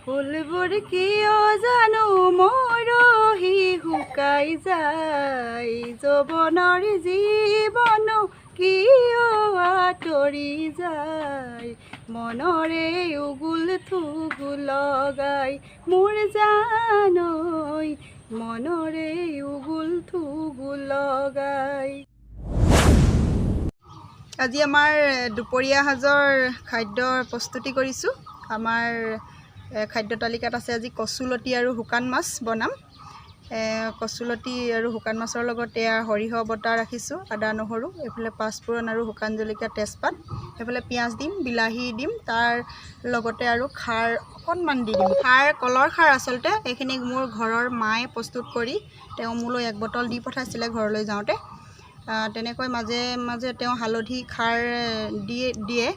ফুলবোৰ কিয় জানো মৰহি শুকাই যায় যৌৱনৰ জীৱন কিয় আঁতৰি যায় মনৰে উগুল থুগুল লগাই মোৰ জানৈ মনৰে উগুল থুগুল লগাই। আজি আমাৰ দুপৰীয়া সাজৰ খাদ্যৰ প্ৰস্তুতি কৰিছোঁ। আমাৰ খাদ্য তালিকাত আছে আজি কচুলতি আৰু শুকান মাছ বনাম। কচুলতি আৰু শুকান মাছৰ লগত এয়া সৰিয়হ বটা ৰাখিছোঁ, আদা নহৰু, এইফালে পাঁচফোৰণ আৰু শুকান জলকীয়া তেজপাত, এইফালে পিঁয়াজ দিম, বিলাহী দিম, তাৰ লগতে আৰু খাৰ অকণমান দি দিম। খাৰ কলৰ খাৰ আচলতে, এইখিনি মোৰ ঘৰৰ মায়ে প্ৰস্তুত কৰি তেওঁ মোলৈ 1 বটল দি পঠাইছিলে ঘৰলৈ যাওঁতে। তেনেকৈ মাজে মাজে তেওঁ হালধি খাৰ দিয়ে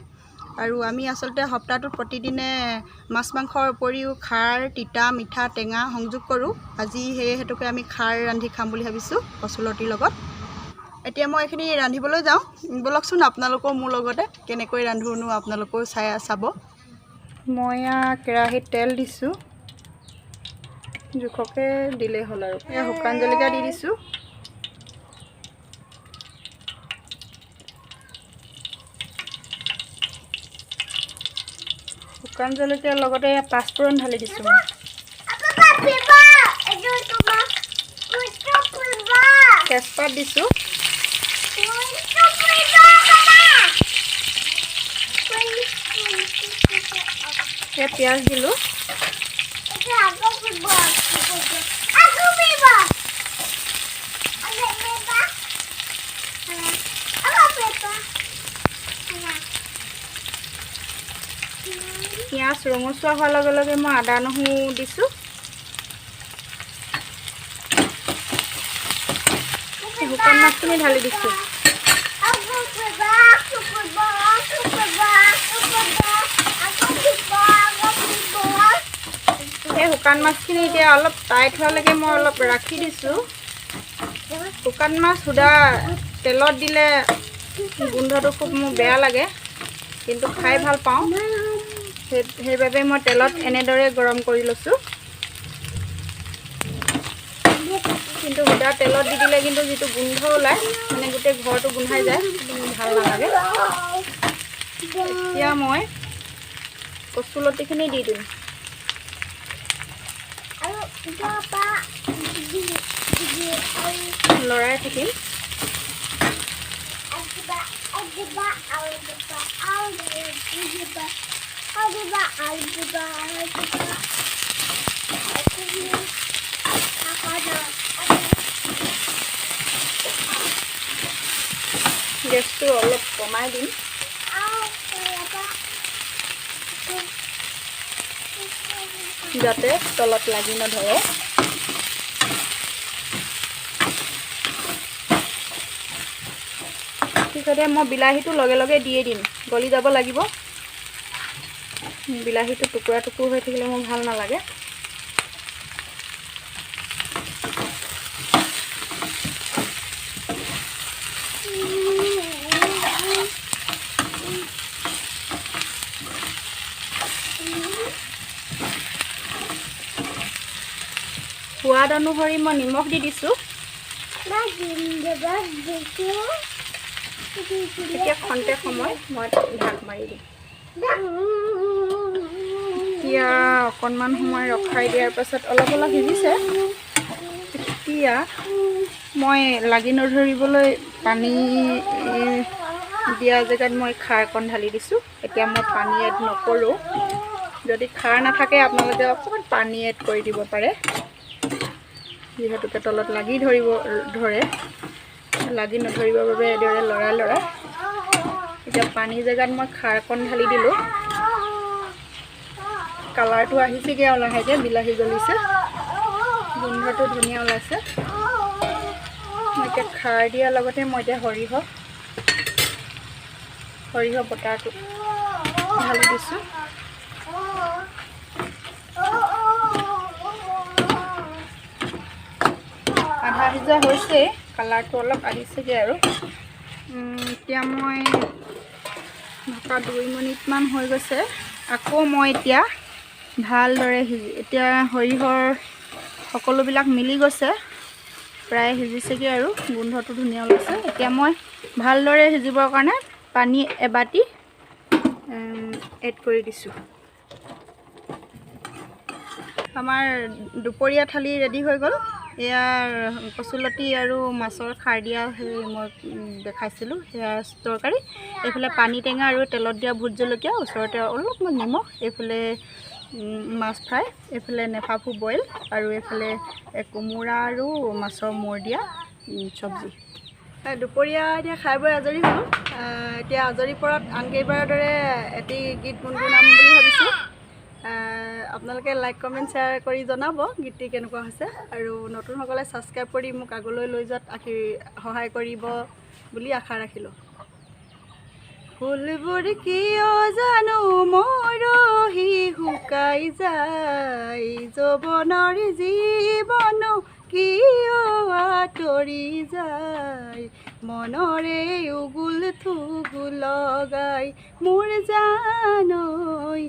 আৰু আমি আচলতে সপ্তাহটোত প্ৰতিদিনে মাছ মাংসৰ উপৰিও খাৰ, তিতা, মিঠা, টেঙা সংযোগ কৰোঁ। আজি হেতুকে আমি খাৰ ৰান্ধি খাম বুলি ভাবিছোঁ কচুলতিৰ লগত। এতিয়া মই এইখিনি ৰান্ধিবলৈ যাওঁ, ব'লকচোন আপোনালোকেও মোৰ লগতে কেনেকৈ ৰান্ধোনো আপোনালোকেও চাব। মই কেৰাহীত তেল দিছোঁ, জোখকে দিলেই হ'ল আৰু এয়া শুকান জলকীয়া দি দিছোঁ। শুকান জলকীয়াৰ লগতে পাঁচফোৰণ ঢালি দিছোঁ। তেজপাত দিছোঁ, পিঁয়াজ দিলোঁ, পিঁয়াজ ৰঙচুৱা হোৱাৰ লগে লগে মই আদা নহৰু দিছোঁ। শুকান মাছখিনি ঢালি দিছোঁ। এই শুকান মাছখিনি এতিয়া অলপ টাইট হোৱালৈকে মই অলপ ৰাখি দিছোঁ। শুকান মাছ সুদা তেলত দিলে গোন্ধটো খুব মোৰ বেয়া লাগে, কিন্তু খাই ভাল পাওঁ। সেইবাবে মই তেলত এনেদৰে গৰম কৰি লৈছোঁ। কিন্তু সুদা তেলত দি দিলে কিন্তু যিটো গোন্ধ ওলায়, মানে গোটেই ঘৰটো গোন্ধাই যায়, ভাল নালাগে। এতিয়া মই কচুলতিখিনি দি দিম। লৰাই থাকিম। গেছটো অলপ কমাই দিম। যাতে তলত লাগি নধৰে। পিছতে মই বিলাহীটো লগে লগে দিয়ে দিম, গলি যাব লাগিব। বিলাহীটো টুকুৰা টুকুৰ হৈ থাকিলে মোৰ ভাল নালাগে। সোৱাদ অনুসৰি মই নিমখ দি দিছোঁ। এতিয়া খন্তেক সময় মই ঢাক মাৰি দিম। এতিয়া অকণমান সময় ৰখাই দিয়াৰ পাছত অলপ অলপ সিজিছে। এতিয়া মই লাগি নধৰিবলৈ পানী দিয়া জেগাত মই খাৰ অকণ ঢালি দিছোঁ। এতিয়া মই পানী এড নকৰোঁ। যদি খাৰ নাথাকে আপোনালোকে অকণমান পানী এড কৰি দিব পাৰে, যিহেতুকে তলত লাগি ধৰে, লাগি নধৰিবৰ বাবে এইদৰে লৰাই এতিয়া পানী জেগাত মই খাৰ অকণ ঢালি দিলোঁ। কালাৰটো আহিছেগৈ আৰু লাহেকৈ, বিলাহী জ্বলিছে, গোন্ধটো ধুনীয়া ওলাইছে। মই এতিয়া খাৰ দিয়াৰ লগতে মই এতিয়া সৰিয়হ বটাটো ঢালি দিছোঁ। আধা সিজা হৈছে, কালাৰটো অলপ আহিছেগৈ আৰু। এতিয়া মই ঢকা 2 মিনিটমান হৈ গৈছে। আকৌ মই এতিয়া ভালদৰে এতিয়া সৰিয়হৰ সকলোবিলাক মিলি গৈছে, প্ৰায় সিজিছেগৈ আৰু গোন্ধটো ধুনীয়া ওলাইছে। এতিয়া মই ভালদৰে সিজিবৰ কাৰণে পানী এবাটি এড কৰি দিছোঁ। আমাৰ দুপৰীয়া থালি ৰেডি হৈ গ'ল। এয়াৰ কচুলতি আৰু মাছৰ খাৰ দিয়া সেই মই দেখাইছিলোঁ, সেয়া তৰকাৰী। এইফালে পানী টেঙা আৰু তেলত দিয়া ভোট জলকীয়া, ওচৰতে অলপমান নিমখ, এইফালে মাছ ফ্ৰাই, এইফালে নেফাফু বইল, আৰু এইফালে কোমোৰা আৰু মাছৰ মূৰ দিয়া চব্জি। দুপৰীয়া এতিয়া খাই বৈ আজৰি হ'লোঁ। এতিয়া আজৰি পৰত আনকেইবাৰৰ দৰে এটি গীত গুণগুণাম বুলি ভাবিছোঁ। আপোনালোকে লাইক কমেণ্ট শ্বেয়াৰ কৰি জনাব গীতটি কেনেকুৱা হৈছে, আৰু নতুনসকলে ছাবস্ক্ৰাইব কৰি মোক আগলৈ লৈ যোৱাত সহায় কৰিব বুলি আশা ৰাখিলোঁ। ফুলবোৰ কিয় জানো মৰহি শুকাই যায়, যৌৱনৰ জীৱন কিয় আঁতৰি যায়, মনৰে উগুল থুগুল লগাই মোৰ জানৈ,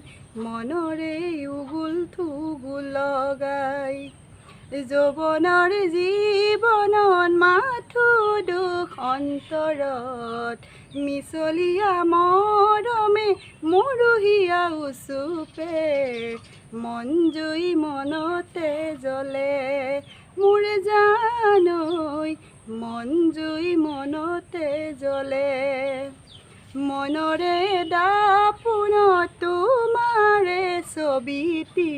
মনৰে উগুল থুগুল লগাই। যৌৱনৰ জীৱনত মাথো দুখ অন্তৰত, মিছলীয়া মৰমে মৰহিয়া উচুপে, মন জুই মনতে জ্বলে মোৰ জানৈ, মন জুই মনতে জ্বলে। মনৰে দাপোনত তোমাৰে ছবিটি,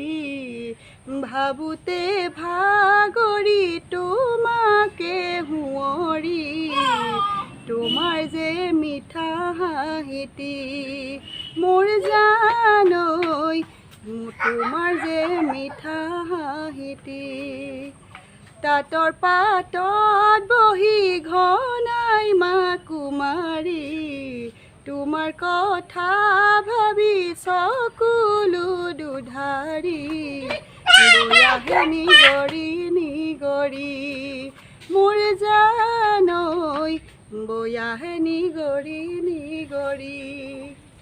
ভাবোতে ভাগৰি তোমাকে সুঁৱৰি, তোমাৰ যে মিঠা হাঁহিটি মোৰ জানৈ, তোমাৰ যে মিঠা হাঁহিটি। তাঁতৰ পাতত বহি ঘনাই মাকো মাৰি, তোমাৰ কথা ভাবি চকুলো দুধাৰি, বয়াহে নিগৰি নিগৰি মোৰ জানৈ, বয়াহে নিগৰি নিগৰি।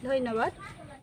ধন্যবাদ।